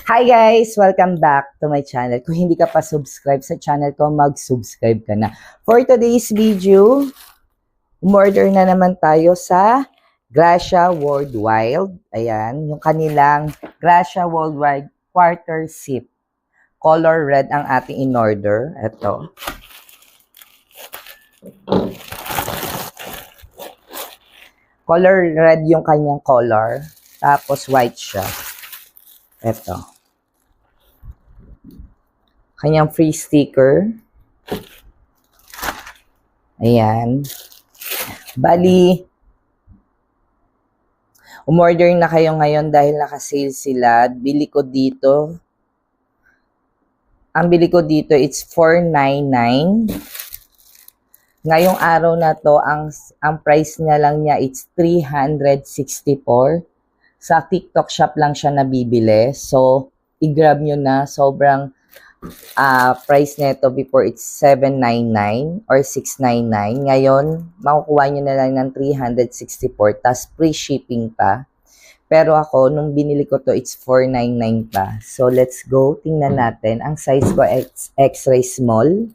Hi guys! Welcome back to my channel. Kung hindi ka pa subscribe sa channel ko, mag-subscribe ka na. For today's video, umorder na naman tayo sa Gracia World Wild. Ayan, yung kanilang Gracia World Wild Quarter Sip. Color red ang ating in-order. Ito. Color red yung kanyang color. Tapos white siya. Ito. Kanyang free sticker. Ayan. Bali, umorder na kayo ngayon dahil naka-sale sila. Bili ko dito. Ang bili ko dito, it's $4.99. Ngayong araw na to, ang price niya lang niya, it's $364. Sa TikTok shop lang siya nabibili. So, i-grab nyo na. Sobrang price nito before it's $799 or $699. Ngayon, makukuha nyo na lang ng $364. Tas free shipping pa. Pero ako, nung binili ko to, it's $499 pa. So, let's go. Tingnan natin. Ang size ko, X-ray small.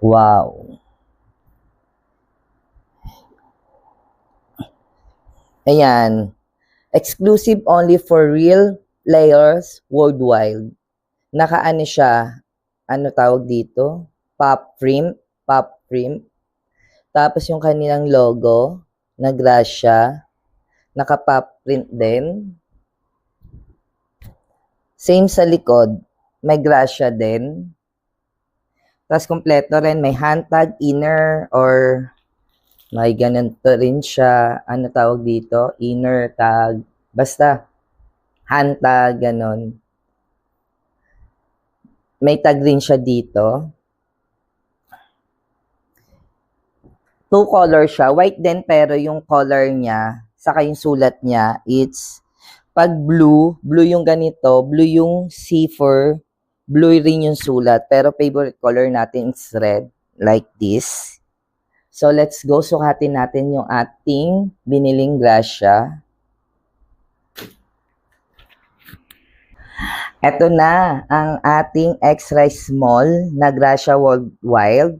Wow. Ayan. Exclusive only for real players worldwide. Nakaano siya, ano tawag dito? Pop print. Tapos yung kanilang logo, na Gracia. Naka-pop print din. Same sa likod. May Gracia din. Tapos kompleto rin, may hand tag, inner, or may ganito rin siya, ano tawag dito, inner tag, basta, hand tag, ganon. May tag rin siya dito. Two color siya, white din pero yung color niya, saka yung sulat niya, it's, pag blue yung ganito, blue yung C4, blue rin yung sulat, pero favorite color natin is red, like this. So, let's go. Sukatin natin yung ating biniling Gracia. Ito na ang ating X-ray small na Gracia World Wild,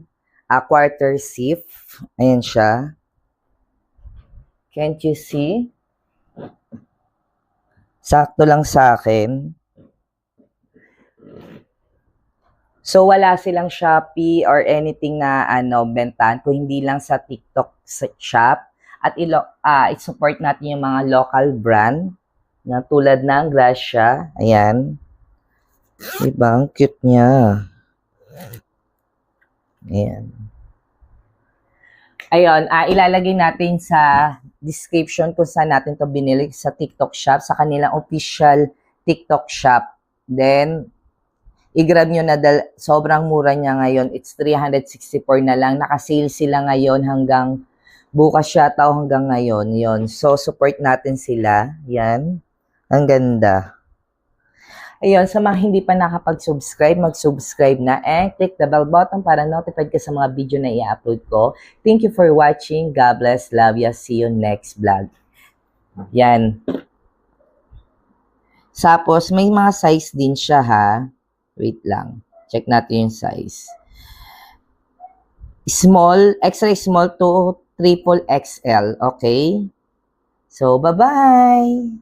a quarter sip. Ayan siya. Can't you see? Sakto lang sa akin. So, wala silang Shopee or anything na bentahan kung hindi lang sa TikTok shop. At i-support natin yung mga local brand na tulad ng Gracia. Ayan. Diba? Ang cute niya. Ayan. Ayun, ilalagay natin sa description kung saan natin to binili sa TikTok shop, sa kanilang official TikTok shop. Then, i-grab nyo na, sobrang mura niya ngayon. It's $364 na lang. Naka-sale sila ngayon hanggang bukas yata o hanggang ngayon. Yon. So, support natin sila. Yan. Ang ganda. Ayun, sa mga hindi pa nakapag-subscribe, mag-subscribe na and click the bell button para notified ka sa mga video na i-upload ko. Thank you for watching. God bless. Love ya. See you next vlog. Yan. Tapos, may mga size din siya ha. Wait lang. Check natin yung size. Small, X-ray small to triple XL. Okay? So, bye-bye!